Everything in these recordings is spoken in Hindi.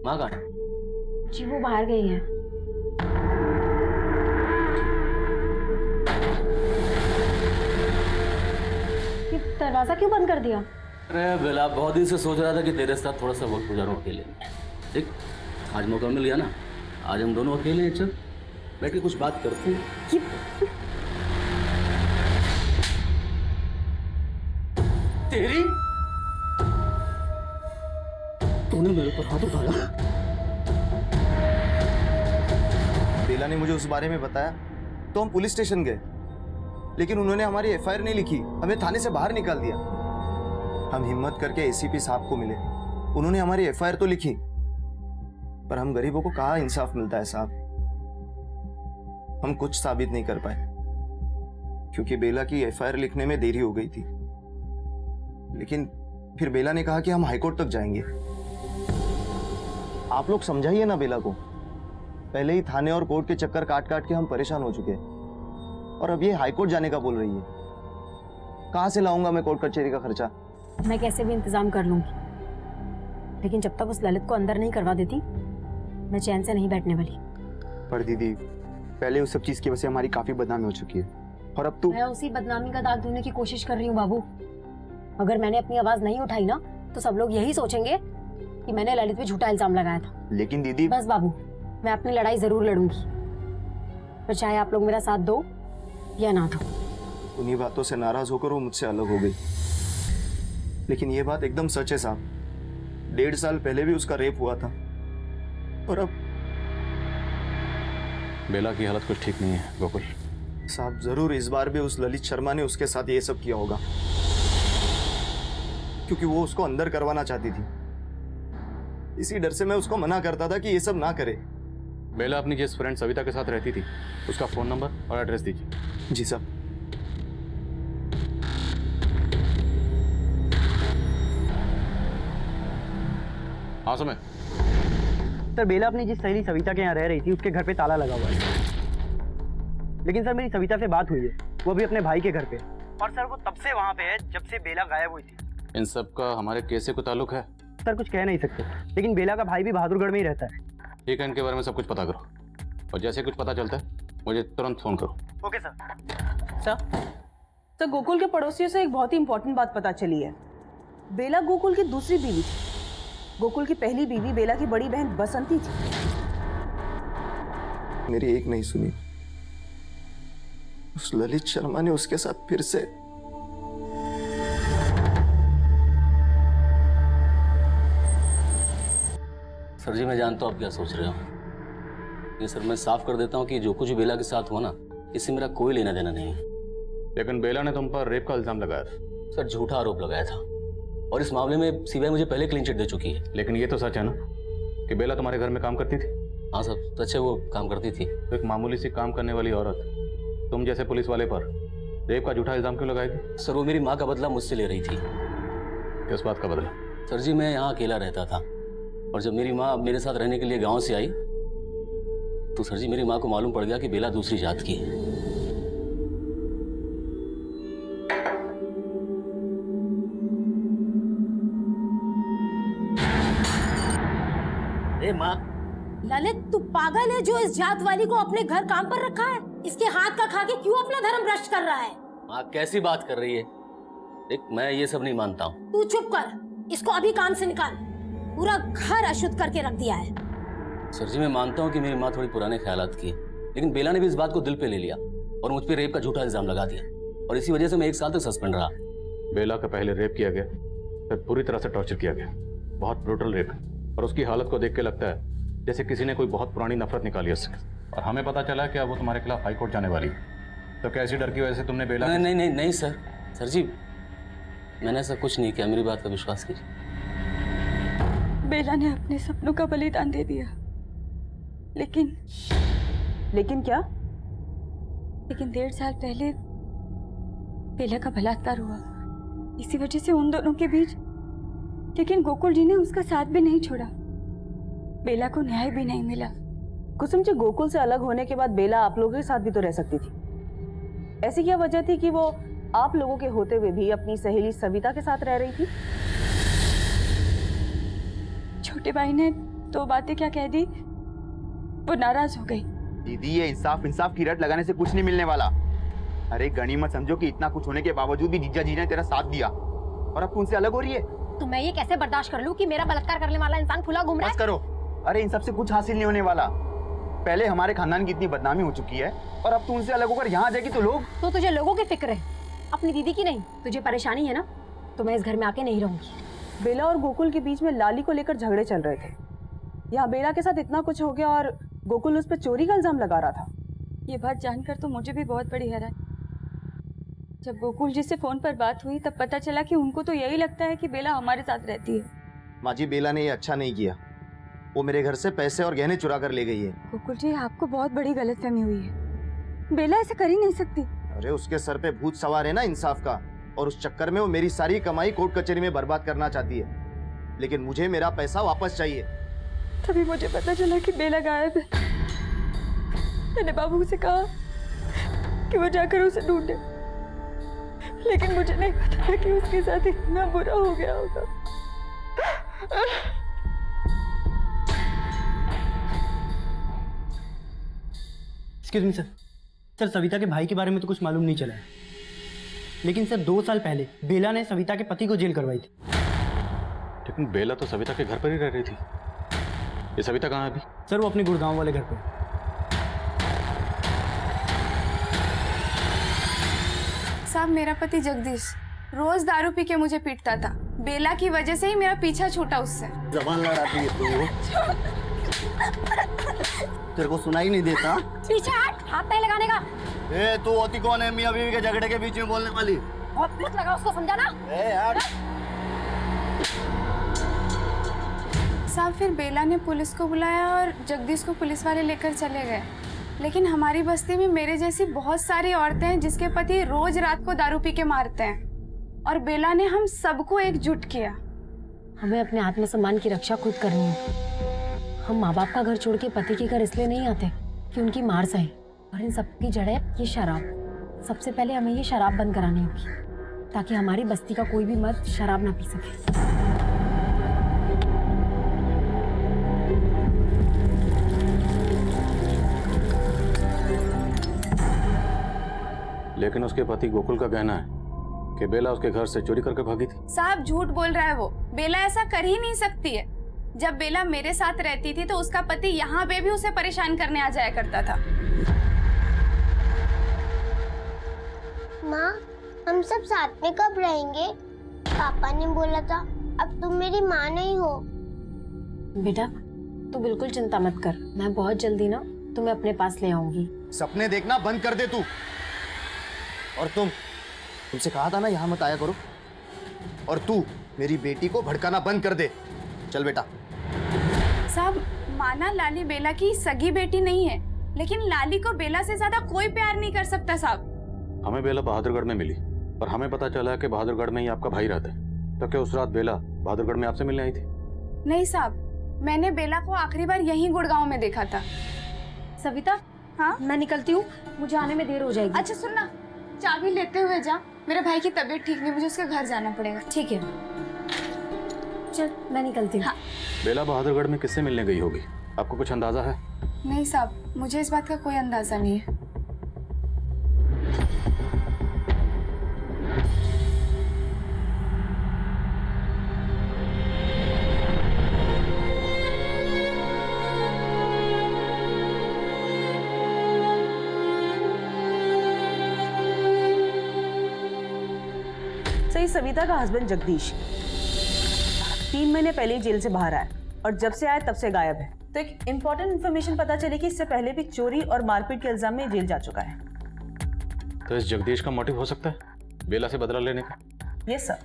माँ कहाँ है? जी वो बाहर गई है। ये दरवाजा क्यों बंद कर दिया? अरे बेला, बहुत दिन से सोच रहा था कि तेरे साथ थोड़ा सा वक्त गुजारूं अकेले। देख, आज मौका मिल गया ना, आज हम दोनों अकेले हैं, चल बैठ के कुछ बात करते हैं। तेरी तूने मेरे पर हाथ उठाया? बेला ने मुझे उस बारे में बताया तो हम पुलिस स्टेशन गए, लेकिन उन्होंने हमारी एफआईआर नहीं लिखी, हमें थाने से बाहर निकाल दिया। हम हिम्मत करके एसीपी साहब को मिले, उन्होंने हमारी एफआईआर तो लिखी, पर हम गरीबों को कहाँ इंसाफ मिलता है साहब। हम कुछ साबित नहीं कर पाए क्योंकि बेला की एफआईआर लिखने में देरी हो गई थी। लेकिन फिर बेला ने कहा कि हम हाईकोर्ट तक जाएंगे। आप लोग समझाइए ना बेला को, पहले ही थाने और कोर्ट के चक्कर काट काट के हम परेशान हो चुके हैं, और अब ये हाईकोर्ट जाने का बोल रही है। कहां से लाऊंगा मैं कोर्ट कचहरी का खर्चा? मैं कैसे भी इंतजाम कर लूंगी, लेकिन जब तक उस ललित को अंदर नहीं करवा देती मैं चैन से नहीं बैठने वाली। पर दीदी, पहले उस सब चीज की वजह से हमारी काफी बदनामी हो चुकी है, और अब मैं उसी बदनामी का दाग धोने की कोशिश कर रही हूँ बाबू। अगर मैंने अपनी आवाज नहीं उठाई ना तो सब लोग यही सोचेंगे कि मैंने ललित पे झूठा इल्जाम लगाया था। लेकिन दीदी, बस बाबू, मैं अपनी लड़ाई जरूर लड़ूंगी, फिर चाहे आप लोग मेरा साथ दो या ना दो। उन्हीं बातों से नाराज होकर वो मुझसे अलग हो गई, लेकिन ये बात एकदम सच है साहब। 1.5 साल पहले भी उसका रेप हुआ था, और अब बेला की हालत कुछ ठीक नहीं है गोकुल। साहब जरूर इस बार भी उस ललित शर्मा ने उसके साथ ये सब किया होगा, क्योंकि वो उसको अंदर करवाना चाहती थी। इसी डर से मैं उसको मना करता था कि ये सब ना करे। बेला अपनी जिस फ्रेंड सविता के साथ रहती थी उसका फोन नंबर और एड्रेस दीजिए। जी साहब। हाँ समय। सर, बेला अपनी जिस सहेली सविता के यहाँ रह रही थी उसके घर पे ताला लगा हुआ है। लेकिन सर मेरी सविता से बात हुई है, वो भी अपने भाई के घर पे, और सर वो तब से वहाँ पे है जब से बेला गायब हुई थी। इन सब का हमारे केस से कोई ताल्लुक है? सर कुछ कह नहीं सकते, लेकिन बेला का भाई भी बहादुरगढ़ में ही रहता है। ठीक है, इनके बारे में सब कुछ पता करो, और जैसे कुछ पता चलता है मुझे तुरंत फोन करो। Okay sir. सर, गोकुल के पड़ोसियों से एक बहुत ही इंपॉर्टेंट बात पता चली है। बेला गोकुल की दूसरी बीवी थी। गोकुल की पहली बीवी बेला की बड़ी बहन बसंती थी। मेरी एक नहीं सुनी, उस ललित शर्मा ने उसके साथ फिर से। सर जी, मैं जानता हूँ आप क्या सोच रहे हो। ये सर मैं साफ कर देता हूँ कि जो कुछ भी बेला के साथ हुआ ना, इससे मेरा कोई लेना देना नहीं है। लेकिन बेला ने तुम पर रेप का इल्जाम लगाया था। सर झूठा आरोप लगाया था, और इस मामले में सीबीआई मुझे पहले क्लीन चिट दे चुकी है। लेकिन ये तो सच है ना कि बेला तुम्हारे घर में काम करती थी? हाँ सर, सच है, वो काम करती थी। तो एक मामूली सी काम करने वाली औरत तुम जैसे पुलिस वाले पर रेप का झूठा इल्जाम क्यों लगाएगी? सर वो मेरी माँ का बदला मुझसे ले रही थी। किस बात का बदला? सर जी मैं यहाँ अकेला रहता था, और जब मेरी माँ मेरे साथ रहने के लिए गाँव से आई तो सर जी मेरी माँ को मालूम पड़ गया कि बेला दूसरी जात की है। माँ, ललित तू पागल है जो इस जात वाली को अपने घर काम पर रखा है? इसके हाथ का खा के क्यों अपना धर्म भ्रष्ट कर रहा है? माँ कैसी बात कर रही है? देख मैं ये सब नहीं मानता हूँ। तू चुप कर, इसको अभी काम से निकाल। पूरा घर अशुद्ध करके रख दिया है। सर जी मैं मानता हूँ कि मेरी माँ थोड़ी पुराने ख्यालात की है, लेकिन बेला ने भी इस बात को दिल पे ले लिया और मुझ पे रेप का झूठा इल्जाम लगा दिया, और इसी वजह से मैं 1 साल तक सस्पेंड रहा। बेला का पहले रेप किया गया, फिर पूरी तरह से टॉर्चर किया गया। बहुत ब्रूटल रेप है, और उसकी हालत को देख के लगता है जैसे किसी ने कोई बहुत पुरानी नफरत निकाली उससे। और हमें पता चला कि अब वो तुम्हारे खिलाफ हाई कोर्ट जाने वाली है। तो क्या इसी डर की वजह से तुमने बेला? नहीं नहीं नहीं सर, सर जी मैंने ऐसा कुछ नहीं किया, मेरी बात का विश्वास कीजिए। बेला ने अपने सपनों का बलिदान दे दिया, लेकिन क्या? लेकिन 1.5 साल पहले बेला का बलात्कार हुआ, इसी वजह से उन दोनों के बीच। लेकिन गोकुल जी ने उसका साथ भी नहीं छोड़ा, बेला को न्याय भी नहीं मिला। कुसुम जी, गोकुल से अलग होने के बाद बेला आप लोगों के साथ भी तो रह सकती थी। ऐसी क्या वजह थी कि वो आप लोगों के होते हुए भी अपनी सहेली सविता के साथ रह रही थी? छोटे भाई ने दो बातें क्या कह दी, वो नाराज हो गई। दीदी ये इंसाफ इंसाफ की रट लगाने से कुछ नहीं मिलने वाला। अरे गनीमत समझो कि इतना कुछ होने के बावजूद भी जीजा जी ने तेरा साथ दिया और अब तू उनसे अलग हो रही है। तो मैं ये कैसे बर्दाश्त कर लूं कि मेरा बलात्कार करने वाला इंसान खुला घूम रहा बस है? करो। अरे इन सब से कुछ हासिल नहीं होने वाला। पहले हमारे खानदान की इतनी बदनामी हो चुकी है और अब तू उनसे अलग होकर यहाँ आ जाएगी तो लोग। तो तुझे लोगों की फिक्र है, अपनी दीदी की नहीं। तुझे परेशानी है ना, तो मैं इस घर में आके नहीं रहूंगी। बेला और गोकुल के बीच में लाली को लेकर झगड़े चल रहे थे। यहाँ बेला के साथ इतना कुछ हो गया और गोकुल उस पर चोरी का इल्जाम लगा रहा था। ये बात जानकर तो मुझे भी बहुत बड़ी हैरानी। जब गोकुल जी से फोन पर बात हुई तब पता चला कि उनको तो यही लगता है कि बेला हमारे साथ रहती है। माँ जी, बेला ने ये अच्छा नहीं किया। वो मेरे घर से पैसे और गहने चुरा कर ले गई है। गोकुल जी, आपको बहुत बड़ी गलतफहमी हुई है। बेला ऐसा कर ही नहीं सकती। अरे उसके सर पे भूत सवार है ना इंसाफ का, और उस चक्कर में वो मेरी सारी कमाई कोर्ट कचहरी में बर्बाद करना चाहती है। लेकिन मुझे मेरा पैसा वापस चाहिए। तभी मुझे पता चला कि बेला गायब है। मैंने बाबू से कहा कि वो जाकर उसे ढूंढे, लेकिन मुझे नहीं पता था कि उसके साथ इतना बुरा हो गया होगा। Excuse me sir. Sir Savita के भाई के बारे में तो कुछ मालूम नहीं चला है, लेकिन सर 2 साल पहले बेला ने सविता के पति को जेल करवाई थी। लेकिन बेला तो सविता के घर पर ही रह रही थी। ये सविता कहाँ है अभी? सर वो अपने गुड़गांव वाले घर पे। साहब, मेरा पति जगदीश रोज दारू पी के मुझे पीटता था। बेला की वजह से ही मेरा पीछा छूटा उससे। जबान लड़ाती है तू। तेरे को सुनाई नहीं देता? पीछे हट, हाथ नहीं लगाने का। ए तू होती कौन है मियां बीवी के झगड़े के बीच में बोलने वाली? बहुत मत लगा उसको, समझा ना? ए हट। साहब, फिर बेला ने पुलिस को बुलाया और जगदीश को पुलिस वाले लेकर चले गए। लेकिन हमारी बस्ती में मेरे जैसी बहुत सारी औरतें हैं जिसके पति रोज रात को दारू पी के मारते हैं, और बेला ने हम सबको एकजुट किया। हमें अपने आत्मसम्मान की रक्षा खुद करनी है। हम माँ बाप का घर छोड़ के पति के घर इसलिए नहीं आते कि उनकी मार सहे, और इन सब की जड़ है ये शराब। सबसे पहले हमें ये शराब बंद करानी होगी ताकि हमारी बस्ती का कोई भी मर्द शराब ना पी सके। लेकिन उसके पति गोकुल का कहना है कि बेला उसके घर से चोरी करके भागी थी। साहब, झूठ बोल रहा है वो। बेला ऐसा कर ही नहीं सकती है। जब बेला मेरे साथ रहती थी तो उसका पति यहाँ पे भी उसे परेशान करने आ जाया करता था। माँ, हम सब साथ में कब रहेंगे? पापा ने बोला था अब तुम मेरी माँ नहीं हो। बेटा तू बिल्कुल चिंता मत कर, मैं बहुत जल्दी ना तुम्हें अपने पास ले आऊंगी। सपने देखना बंद कर दे तू। और तुमसे कहा था ना यहाँ मत आया करो। और तू मेरी बेटी को भड़काना बंद कर दे। चल बेटा। साहब, माना लाली बेला की सगी बेटी नहीं है, लेकिन लाली को बेला से ज्यादा कोई प्यार नहीं कर सकता साहब। हमें बेला बहादुरगढ़ में मिली और हमें पता चला कि बहादुरगढ़ में ही आपका भाई रहता है। तो क्या उस रात बेला बहादुरगढ़ में आपसे मिलने आई थी? नहीं साहब, मैंने बेला को आखिरी बार यहीं गुड़गांव में देखा था। सविता, हाँ मैं निकलती हूँ, मुझे आने में देर हो जाएगी। अच्छा सुनना, चाबी लेते हुए जा। मेरे भाई की तबीयत ठीक नहीं, मुझे उसके घर जाना पड़ेगा। ठीक है, चल मैं निकलती हूँ। हाँ। बेला बहादुरगढ़ में किससे मिलने गई होगी, आपको कुछ अंदाजा है? नहीं साहब, मुझे इस बात का कोई अंदाजा नहीं है। सही, सविता का हस्बैंड जगदीश 3 महीने पहले ही जेल से बाहर आया और जब से आया तब से गायब है। तो एक इम्पोर्टेंट इन्फॉर्मेशन पता चली कि इससे पहले भी चोरी और मारपीट के इल्जाम में जेल जा चुका है। तो इस जगदीश का मोटिव हो सकता है बेला से बदला लेने का? Yes sir.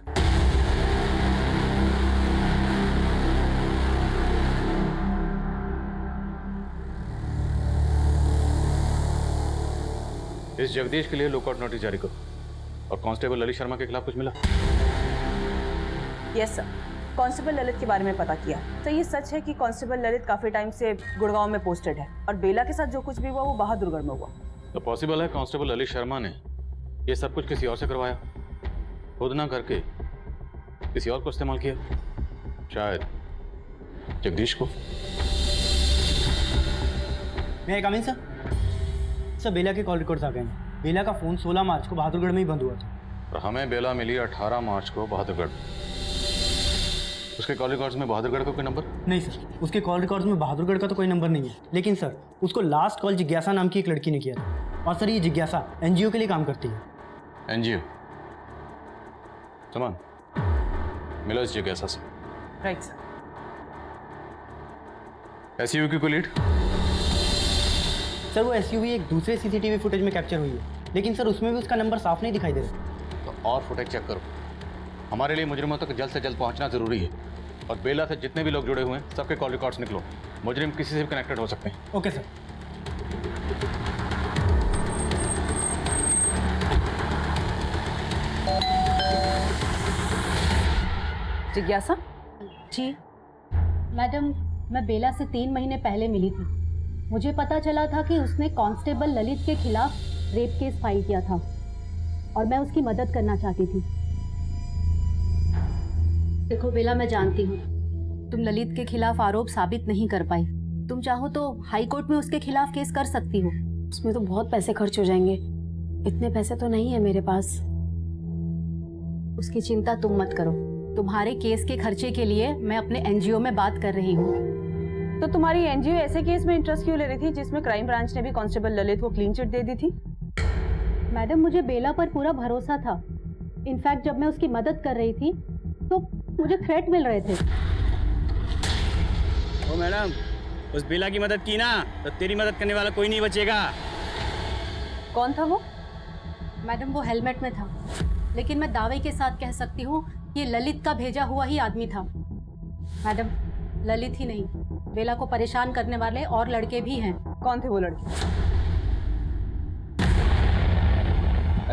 इस जगदीश के लिए लुकआउट नोटिस जारी करो। और कांस्टेबल ललित शर्मा के खिलाफ कुछ मिला? यस सर, कांस्टेबल ललित के बारे में पता किया। तो ये सच है कि कांस्टेबल ललित काफी टाइम से गुड़गांव में पोस्टेड है और बेला के साथ जो कुछ भी हुआ वो बहादुरगढ़ में हुआ। तो पॉसिबल है कांस्टेबल ललित शर्मा ने ये सब कुछ किसी और से करवाया, खुद ना करके किसी और को इस्तेमाल किया शायद। जगदीश को। मैं कम इन सर? सर बेला के कॉल रिकॉर्ड्स आ गए हैं। बेला का फ़ोन 16 मार्च को बहादुरगढ़ में ही बंद हुआ था। और हमें बेला मिली 18 मार्च को बहादुरगढ़। उसके कॉल रिकॉर्ड्स में बहादुरगढ़ का कोई नंबर? नहीं सर, उसके कॉल रिकॉर्ड्स में बहादुरगढ़ का तो कोई नंबर नहीं है। लेकिन सर उसको लास्ट कॉल जिज्ञासा नाम की एक लड़की ने किया था। और सर ये जिज्ञासा NGO के लिए काम करती है। NGO? समान मिलो इस जिज्ञासा से। Right sir. SUV की कोई लीड? सर वो SUV एक दूसरे CCTV फुटेज में कैप्चर हुई है, लेकिन सर उसमें भी उसका नंबर साफ नहीं दिखाई दे रहा। तो और फुटेज चेक करो। हमारे लिए मुजरिमों तक जल्द से जल्द पहुंचना जरूरी है। और बेला से जितने भी लोग जुड़े हुए हैं सबके कॉल रिकॉर्ड्स निकलो। मुजरिम किसी से भी कनेक्टेड हो सकते हैं। Okay sir. जिज्ञासा? जी मैडम, मैं बेला से 3 महीने पहले मिली थी। मुझे पता चला था कि उसने कांस्टेबल ललित के खिलाफ रेप केस फाइल किया था और मैं उसकी मदद करना चाहती थी। देखो बेला, मैं जानती हूँ तुम ललित के खिलाफ आरोप साबित नहीं कर पाई। तुम चाहो तो हाई कोर्ट में उसके खिलाफ केस कर सकती हो। उसमें तो बहुत पैसे खर्च हो जाएंगे। इतने पैसे तो नहीं है मेरे पास। उसकी चिंता तुम मत करो। तुम्हारे केस के खर्चे के लिए मैं अपने NGO में बात कर रही हूँ। तो तुम्हारी NGO ऐसे केस में इंटरेस्ट क्यों ले रही थी जिसमें क्राइम ब्रांच ने भी कांस्टेबल ललित को क्लीन चिट दे दी थी? मैडम, मुझे बेला पर पूरा भरोसा था। इनफैक्ट जब मैं उसकी मदद कर रही थी तो मुझे थ्रेट मिल रहे थे। ओ मैडम, उस बेला की मदद की ना तो तेरी मदद करने वाला कोई नहीं बचेगा। कौन था वो? मैडम, वो हेलमेट में था, लेकिन मैं दावे के साथ कह सकती हूँ ये ललित का भेजा हुआ ही आदमी था। मैडम, ललित ही नहीं, बेला को परेशान करने वाले और लड़के भी हैं। कौन थे वो लड़के?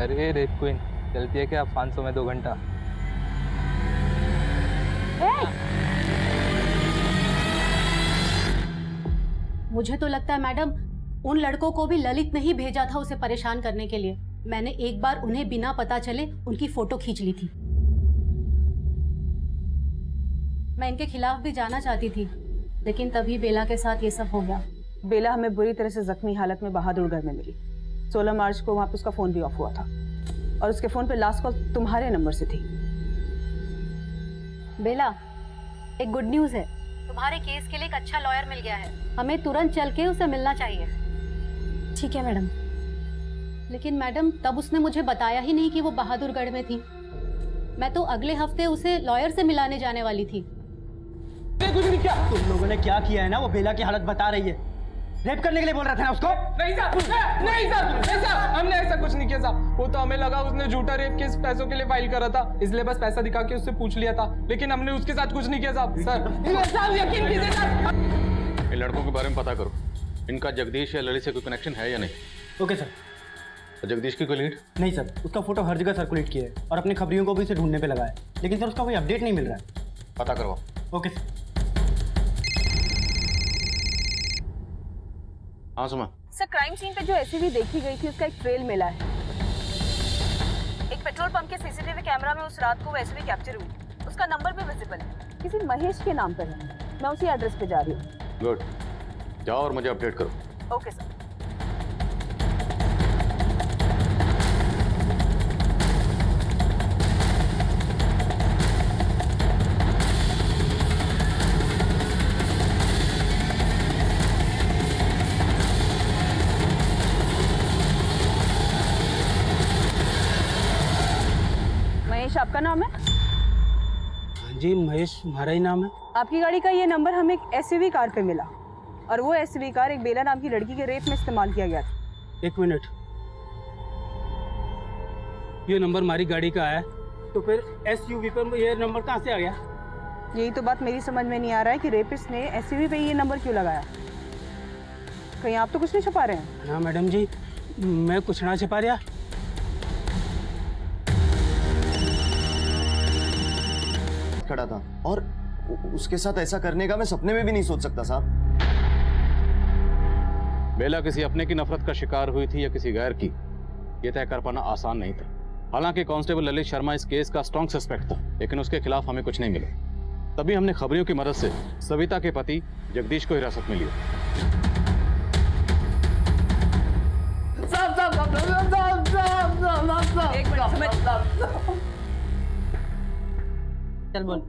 अरे रेप क्वीन, चलती है क्या 500 में 2 घंटा? मुझे तो लगता है मैडम उन लड़कों को भी ललित ने ही भेजा था उसे परेशान करने के लिए। मैंने एक बार उन्हें बिना पता चले उनकी फोटो खींच ली थी। मैं इनके खिलाफ भी जाना चाहती थी, लेकिन तभी बेला के साथ ये सब हो गया। बेला हमें बुरी तरह से जख्मी हालत में बहादुरगढ़ में मिली। 16 मार्च को वहां पे उसका फोन भी ऑफ हुआ था और उसके फोन पे लास्ट कॉल तुम्हारे नंबर से थी। बेला, एक गुड न्यूज़ है। तुम्हारे केस के लिए एक अच्छा लॉयर मिल गया है। हमें तुरंत चल के उसे मिलना चाहिए। ठीक है मैडम। लेकिन मैडम, तब उसने मुझे बताया ही नहीं कि वो बहादुरगढ़ में थी। मैं तो अगले हफ्ते उसे लॉयर से मिलाने जाने वाली थी। कुछ नहीं किया। तुम लोगों ने क्या किया है ना, वो बेला की हालत बता रही है। रेप करने के लिए बोल रहा था ना उसको? नहीं साहब, नहीं साहब, हमने ऐसा कुछ नहीं किया साहब। वो तो हमें लगा उसने झूठा रेप केस पैसों के लिए फाइल करा था, इसलिए बस पैसा दिखा के उससे पूछ लिया था, लेकिन हमने उसके साथ कुछ नहीं किया साहब। सर यकीन कीजिए सर। इन लड़कों के बारे में पता करो, इनका जगदीश या ललित से कोई कनेक्शन है या नहीं। Okay sir. तो जगदीश की कोई लीड? नहीं सर, उसका फोटो हर जगह सर्कुलेट किया है और अपने खबरियों को भी उसे ढूंढने पे लगाया है, लेकिन सर उसका कोई अपडेट नहीं मिल रहा है। पता करवाओ। Okay sir. हाँ सुमा। सर, क्राइम सीन पे जो SUV देखी गई थी उसका एक ट्रेल मिला है। एक पेट्रोल पंप के CCTV कैमरा में उस रात को वो SUV कैप्चर हुई। उसका नंबर भी विजिबल है, किसी महेश के नाम पर है। मैं उसी एड्रेस पे जा रही हूँ। गुड, जाओ और मुझे अपडेट करो। Okay sir. महेश आपका नाम है? हाँ जी, महेश हमारा ही नाम है। आपकी गाड़ी का ये नंबर हमें एक SUV कार पे मिला और वो SUV कार एक बेला नाम की लड़की के रेप में इस्तेमाल किया गया था। 1 मिनट, ये नंबर हमारी गाड़ी का है, तो फिर SUV पर ये नंबर कहाँ से आ गया? यही तो बात मेरी समझ में नहीं आ रहा है कि रेपिस्ट ने SUV पे ये नंबर क्यों लगाया। कहीं आप तो कुछ नहीं छुपा रहे हैं? ना मैडम जी, मैं कुछ ना छिपा रहा। खड़ा था और उसके साथ ऐसा करने का मैं सपने में भी नहीं सोच सकता साहब। बेला किसी अपने की नफरत का शिकार हुई थी या किसी गैर की, यह तय कर पाना आसान नहीं था। हालांकि कांस्टेबल ललित शर्मा इस केस का स्ट्रॉन्ग सस्पेक्ट था, लेकिन उसके खिलाफ हमें कुछ नहीं मिला। तभी हमने खबरियों की मदद से सविता के पति जगदीश को हिरासत में लिया। एक मिनट चल बोल।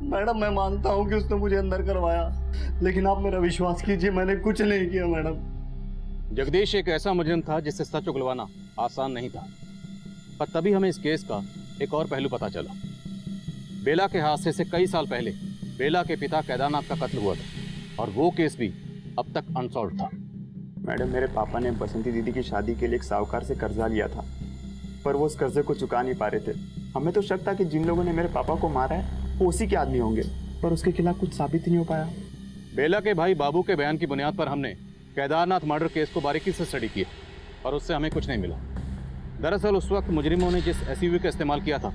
मैडम मैं मानता हूँ कि उसने मुझे अंदर करवाया, लेकिन आप मेरा विश्वास कीजिए, मैंने कुछ नहीं किया मैडम। जगदीश एक ऐसा मुजरिम था जिससे सच उगलवाना आसान नहीं था, पर तभी हमें इस केस का एक और पहलू पता चला। बेला के हादसे से कई साल पहले बेला के पिता केदारनाथ का कत्ल हुआ था और वो केस भी अब तक अनसॉल्व था। मैडम मेरे पापा ने बसंती दीदी की शादी के लिए एक साहूकार से कर्जा लिया था, पर वो उस कर्जे को चुका नहीं पा रहे थे। हमें तो शक था कि जिन लोगों ने मेरे पापा को मारा है वो उसी के आदमी होंगे, पर उसके खिलाफ कुछ साबित ही नहीं हो पाया। बेला के भाई बाबू के बयान की बुनियाद पर हमने केदारनाथ मर्डर केस को बारीकी से स्टडी किया और उससे हमें कुछ नहीं मिला। दरअसल उस वक्त मुजरिमों ने जिस एसयूवी का इस्तेमाल किया था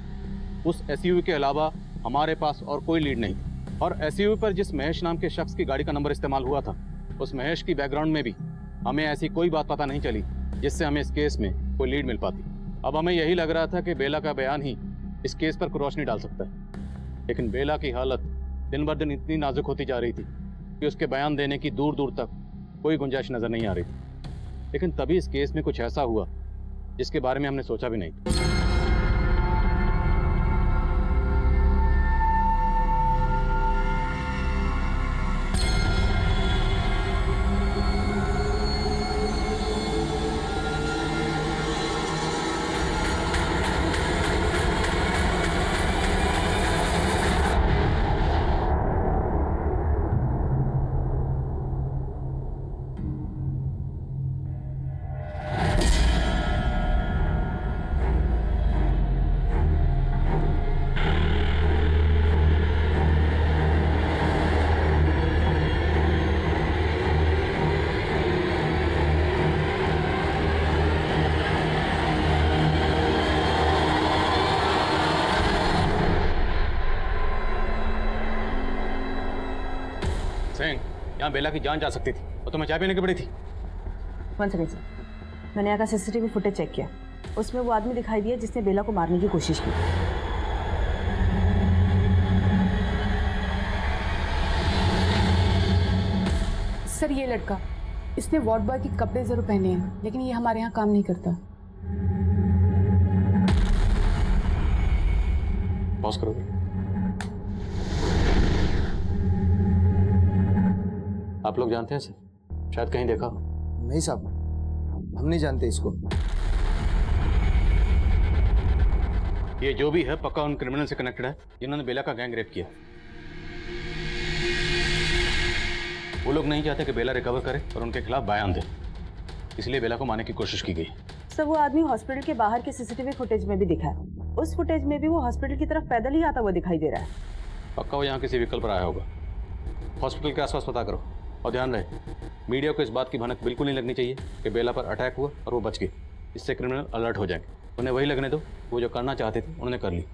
उस एसयूवी के अलावा हमारे पास और कोई लीड नहीं, और एसयूवी पर जिस महेश नाम के शख्स की गाड़ी का नंबर इस्तेमाल हुआ था उस महेश की बैकग्राउंड में भी हमें ऐसी कोई बात पता नहीं चली जिससे हमें इस केस में कोई लीड मिल पाती। अब हमें यही लग रहा था कि बेला का बयान ही इस केस पर रोशनी डाल सकता है, लेकिन बेला की हालत दिन ब दिन इतनी नाजुक होती जा रही थी कि उसके बयान देने की दूर दूर तक कोई गुंजाइश नजर नहीं आ रही थी। लेकिन तभी इस केस में कुछ ऐसा हुआ जिसके बारे में हमने सोचा भी नहीं। यहाँ बेला की जान जा सकती थी और तुम्हें चाय पीने की पड़ी थी। वन सेकंड सर, मैंने यहाँ का सीसीटीवी फुटेज चेक किया, उसमें वो आदमी दिखाई दिया जिसने बेला को मारने की कोशिश की। सर ये लड़का, इसने वार्ड बॉय के कपड़े जरूर पहने हैं, लेकिन ये हमारे यहाँ काम नहीं करता। पॉज करोगे? आप लोग जानते हैं सर? शायद कहीं देखा हो। नहीं साहब, हम नहीं जानते इसको। ये जो भी है पक्का उन क्रिमिनल से कनेक्टेड है जिन्होंने बेला का गैंग रेप किया। वो लोग नहीं चाहते कि बेला रिकवर करे और उनके खिलाफ बयान दे, इसलिए बेला को मारने की कोशिश की गई। सर वो आदमी हॉस्पिटल के बाहर के सीसीटीवी फुटेज में भी दिखा है, उस फुटेज में भी वो हॉस्पिटल की तरफ पैदल ही आता हुआ दिखाई दे रहा है। पक्का वो यहाँ किसी व्हीकल पर आया होगा। हॉस्पिटल के आसपास पता करो और ध्यान रहे मीडिया को इस बात की भनक बिल्कुल नहीं लगनी चाहिए कि बेला पर अटैक हुआ और वो बच गई। इससे क्रिमिनल अलर्ट हो जाएंगे। उन्हें वही लगने दो, वो जो करना चाहते थे उन्होंने कर ली।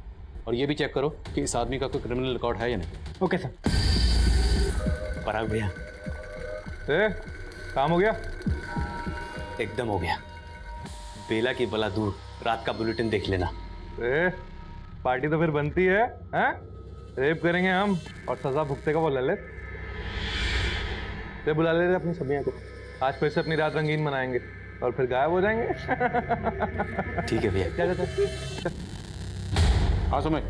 और ये भी चेक करो कि इस आदमी का कोई क्रिमिनल रिकॉर्ड है या नहीं। Okay sir. पराग भैया, काम हो गया? एकदम हो गया। बेला की बला दूर, रात का बुलेटिन देख लेना। पार्टी तो फिर बनती है, हैं? रेप करेंगे हम और सजा भुगतेगा वो ललित। ते बुला ले रहे अपनी सबिया को, आज फिर से अपनी रात रंगीन मनाएंगे और फिर गायब हो जाएंगे। ठीक है भैया। क्या हाँ समझ।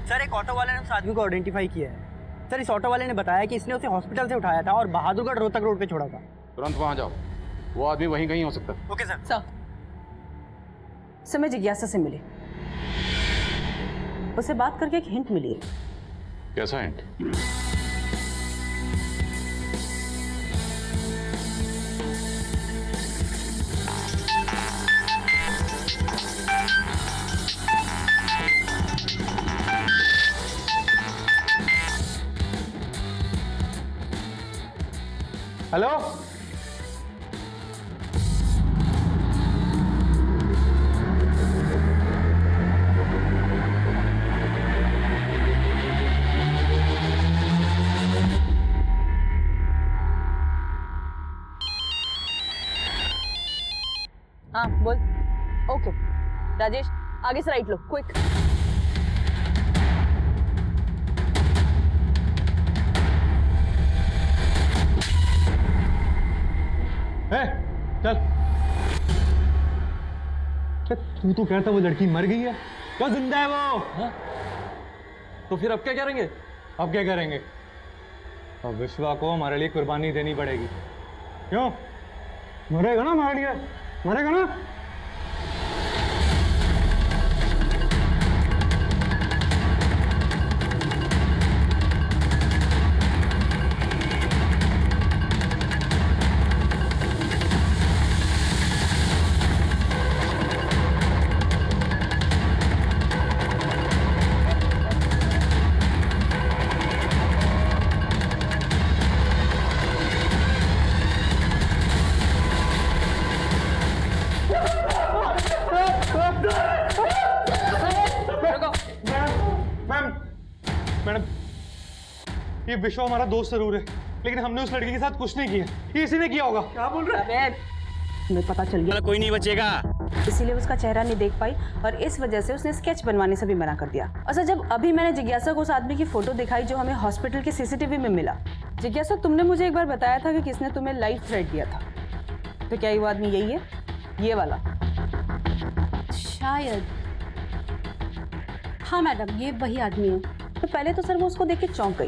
सर एक ऑटो वाले ने उस आदमी को आइडेंटिफाई किया है। सर इस ऑटो वाले ने बताया कि इसने उसे हॉस्पिटल से उठाया था और बहादुरगढ़ रोहतक रोड पे छोड़ा था। तुरंत वहां जाओ, वो आदमी वहीं कहीं हो सकता है। Okay sir. सर मैं जिज्ञासा से मिली, उससे बात करके एक हिंट मिली है। कैसा हिंट? हेलो, हाँ बोल। ओके राजेश, आगे से राइट लो, क्विक। चल। तू तो कहता वो लड़की मर गई है, क्या जिंदा है वो? तो फिर अब क्या करेंगे? अब क्या करेंगे? अब विश्वा को हमारे लिए कुर्बानी देनी पड़ेगी। क्यों? मरेगा ना हमारे लिए, मरेगा ना? मैडम, ये विश्व हमारा दोस्त जरूर है, लेकिन हमने उस लड़की के साथ कुछ नहीं किया। ये इसी ने किया होगा। क्या बोल रहा है? हमें पता चल गया कोई नहीं बचेगा, इसीलिए उसका चेहरा नहीं देख पाई और इस वजह से उसने स्केच बनवाने से भी मना कर दिया। अच्छा, जब अभी मैंने जिज्ञासा को उस आदमी की फोटो दिखाई जो हमें हॉस्पिटल के सीसीटीवी में मिला, जिज्ञासा तुमने मुझे एक बार बताया था कि किसने तुम्हें लाइफ थ्रेट दिया था, तो क्या ये वो आदमी यही है, ये वाला? शायद। हाँ मैडम, ये वही आदमी है। तो पहले तो सर वो उसको देख के चौंक गई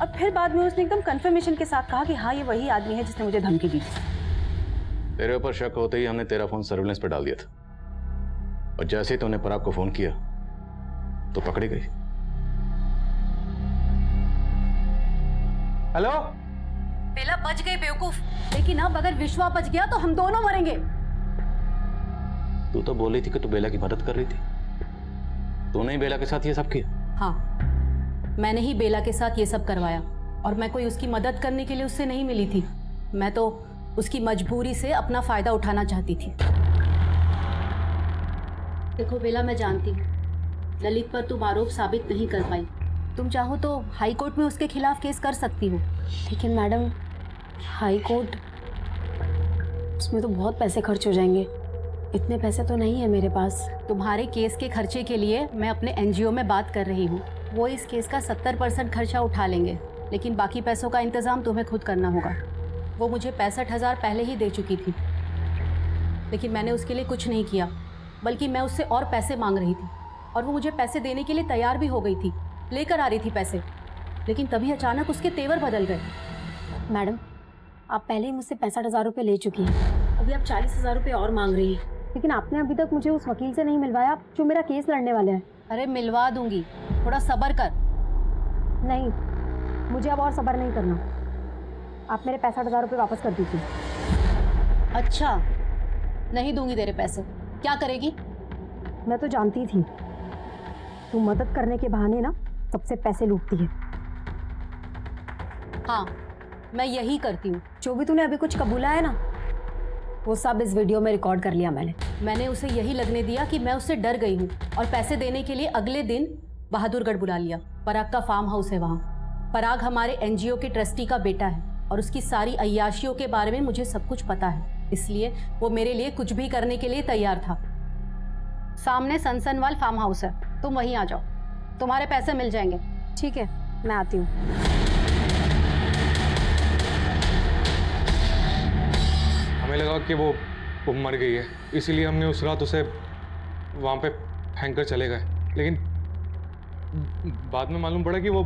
और फिर बाद में उसने एकदम कंफर्मेशन के साथ कहा कि हाँ ये वही आदमी है जिसने मुझे धमकी दी थी। तेरे ऊपर शक होते ही हमने तेरा फोन सर्विलेंस पे डाल दिया था, और जैसे ही तूने पराग को फोन किया तो पकड़ी गई। हेलो? बेला बच गई बेवकूफ, लेकिन अब अगर विश्वा बच गया तो हम दोनों मरेंगे। तू तो बोल रही थी कि तू बेला की मदद कर रही थी, तूने ही बेला के साथ ये सब किया? हाँ, मैंने ही बेला के साथ ये सब करवाया और मैं कोई उसकी मदद करने के लिए उससे नहीं मिली थी। मैं तो उसकी मजबूरी से अपना फायदा उठाना चाहती थी। देखो बेला, मैं जानती हूँ ललित पर तुम आरोप साबित नहीं कर पाई। तुम चाहो तो हाई कोर्ट में उसके खिलाफ केस कर सकती हो। लेकिन मैडम, हाई कोर्ट, उसमें तो बहुत पैसे खर्च हो जाएंगे। इतने पैसे तो नहीं है मेरे पास। तुम्हारे केस के खर्चे के लिए मैं अपने एनजीओ में बात कर रही हूँ। वो इस केस का 70% खर्चा उठा लेंगे, लेकिन बाकी पैसों का इंतज़ाम तुम्हें खुद करना होगा। वो मुझे 65,000 पहले ही दे चुकी थी, लेकिन मैंने उसके लिए कुछ नहीं किया, बल्कि मैं उससे और पैसे मांग रही थी और वो मुझे पैसे देने के लिए तैयार भी हो गई थी, लेकर आ रही थी पैसे। लेकिन तभी अचानक उसके तेवर बदल गए। मैडम, आप पहले ही मुझसे 65,000 रुपये ले चुकी हैं, अभी आप 40,000 रुपये और मांग रही हैं। लेकिन आपने अभी तक मुझे उस वकील से नहीं मिलवाया जो मेरा केस लड़ने वाले हैं। अरे मिलवा दूंगी, थोड़ा सब्र कर। नहीं, मुझे अब और सब्र नहीं करना। आप मेरे 65,000 रुपये वापस कर दीजिए। अच्छा, नहीं दूंगी तेरे पैसे। क्या करेगी? मैं तो जानती थी तू मदद करने के बहाने ना सबसे पैसे लूटती है। हाँ, मैं यही करती हूँ। जो भी तूने अभी कुछ कबूला है ना, वो सब इस वीडियो में रिकॉर्ड कर लिया मैंने उसे यही लगने दिया कि मैं उससे डर गई हूँ और पैसे देने के लिए अगले दिन बहादुरगढ़ बुला लिया। पराग का फार्म हाउस है वहाँ। पराग हमारे एनजीओ के ट्रस्टी का बेटा है और उसकी सारी अय्याशियों के बारे में मुझे सब कुछ पता है, इसलिए वो मेरे लिए कुछ भी करने के लिए तैयार था। सामने सनसनवाल फार्म हाउस है, तुम वहीं आ जाओ, तुम्हारे पैसे मिल जाएंगे। ठीक है, मैं आती हूँ। हमें लगा कि वो मर गई है, इसीलिए हमने उस रात उसे वहाँ पे फेंक कर चले गए, लेकिन बाद में मालूम पड़ा कि वो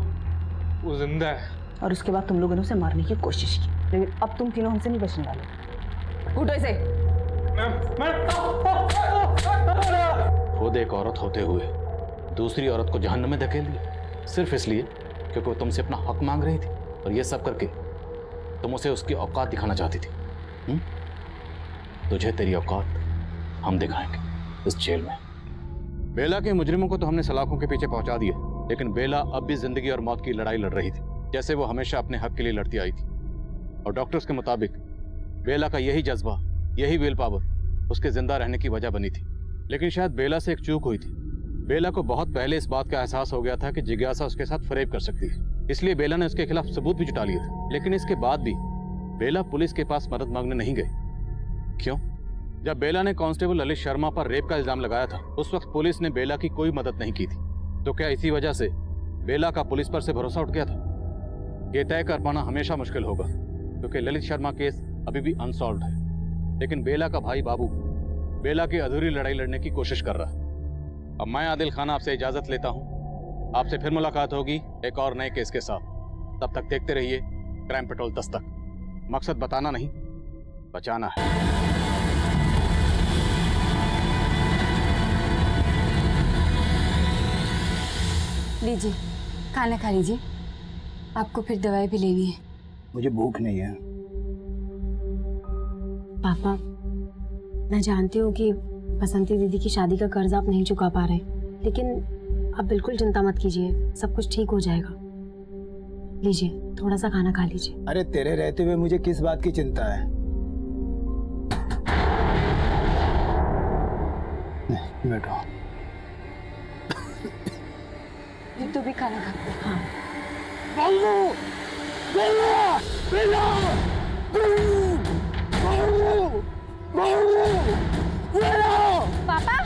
जिंदा है। और उसके बाद तुम लोगों ने उसे मारने की कोशिश की, लेकिन अब तुम तीनों हमसे नहीं बचने वाले। उठो इसे। खुद एक औरत होते हुए दूसरी औरत को जहन्नम में धकेल दिया, सिर्फ इसलिए क्योंकि वो तुमसे अपना हक मांग रही थी, और ये सब करके तुम उसे उसकी औकात दिखाना चाहती थी। तुझे तेरी औकात हम दिखाएंगे इस जेल में। बेला के मुजरिमों को तो हमने सलाखों के पीछे पहुंचा दिया, लेकिन बेला अब भी जिंदगी और मौत की लड़ाई लड़ रही थी, जैसे वो हमेशा अपने हक के लिए लड़ती आई थी। और डॉक्टर्स के मुताबिक बेला का यही जज्बा, यही विल पावर उसके जिंदा रहने की वजह बनी थी। लेकिन शायद बेला से एक चूक हुई थी। बेला को बहुत पहले इस बात का एहसास हो गया था कि जिज्ञासा उसके साथ फरेब कर सकती है, इसलिए बेला ने उसके खिलाफ सबूत भी जुटा लिए थे। लेकिन इसके बाद भी बेला पुलिस के पास मदद मांगने नहीं गई। क्यों? जब बेला ने कांस्टेबल ललित शर्मा पर रेप का इल्जाम लगाया था, उस वक्त पुलिस ने बेला की कोई मदद नहीं की थी। तो क्या इसी वजह से बेला का पुलिस पर से भरोसा उठ गया था? ये तय कर पाना हमेशा मुश्किल होगा, क्योंकि ललित शर्मा केस अभी भी अनसॉल्व्ड है, लेकिन बेला का भाई बाबू बेला की अधूरी लड़ाई लड़ने की कोशिश कर रहा है। अब मैं आदिल खान आपसे इजाजत लेता हूं। आपसे फिर मुलाकात होगी एक और नए केस के साथ। तब तक देखते रहिए क्राइम पेट्रोल दस्तक। मकसद बताना नहीं, बचाना है। लीजिए, खाना खा लीजिए। आपको फिर दवाई भी लेनी है। मुझे भूख नहीं है। पापा, मैं जानती हूँ कि बसंती दीदी की शादी का कर्ज आप नहीं चुका पा रहे, लेकिन आप बिल्कुल चिंता मत कीजिए, सब कुछ ठीक हो जाएगा। लीजिए, थोड़ा सा खाना खा लीजिए। अरे तेरे रहते हुए मुझे किस बात की चिंता है? बैठो। तू भी खाना खा। हाँ। पापा,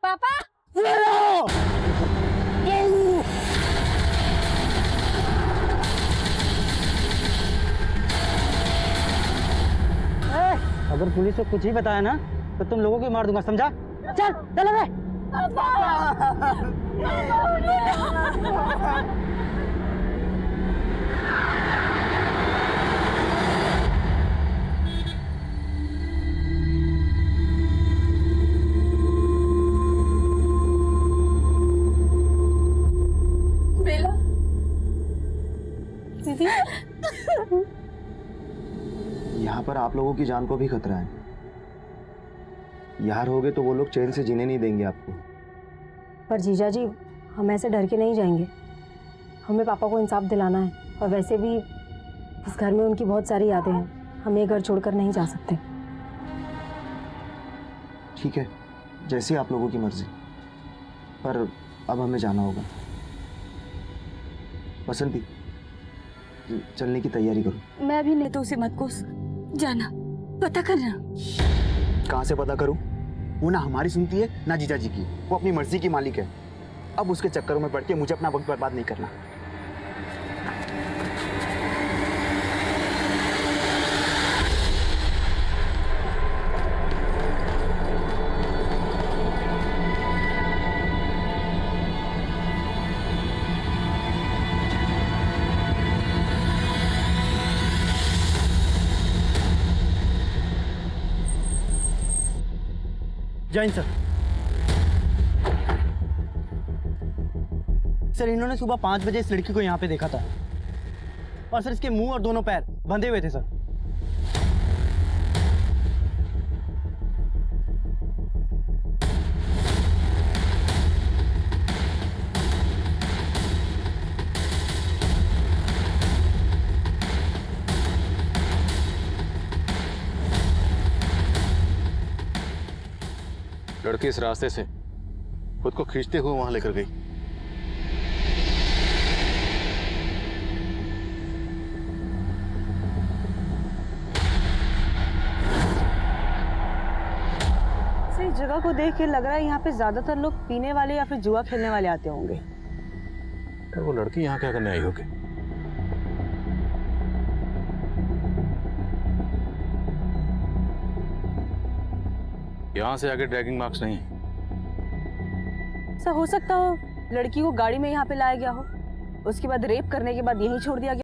पापा, अगर पुलिस को कुछ ही बताया ना तो तुम लोगों को मार दूंगा, समझा? चल चल रे। बेला दीदी, यहाँ पर आप लोगों की जान को भी खतरा है। यहाँ रहोगे तो वो लोग चैन से जीने नहीं देंगे आपको। पर जीजा जी, हम ऐसे डर के नहीं जाएंगे। हमें पापा को इंसाफ दिलाना है, और वैसे भी इस घर में उनकी बहुत सारी यादें हैं। हम ये घर छोड़कर नहीं जा सकते। ठीक है, जैसी आप लोगों की मर्जी, पर अब हमें जाना होगा। बसंती, चलने की तैयारी करो। मैं भी नहीं तो उसे मत कोस। जाना, पता करना। कहाँ से पता करूं? वो ना हमारी सुनती है ना जीजा जी की। वो अपनी मर्जी की मालिक है। अब उसके चक्करों में पड़ के मुझे अपना वक्त बर्बाद नहीं करना। जैन सर। सर, इन्होंने सुबह 5 बजे इस लड़की को यहाँ पे देखा था, और सर इसके मुंह और दोनों पैर बंधे हुए थे सर। लड़की इस रास्ते से खुद को खींचते हुए वहां लेकर गई। इस जगह को देख के लग रहा है यहाँ पे ज्यादातर लोग पीने वाले या फिर जुआ खेलने वाले आते होंगे। तो वो लड़की यहाँ क्या करने आई होगी? यहाँ से आगे ड्रैगिंग मार्क्स नहीं है। ऐसा हो सकता हो लड़की को गाड़ी में यहाँ पे लाया गया हो, उसके बाद रेप करने के बाद यहीं छोड़ दिया गया।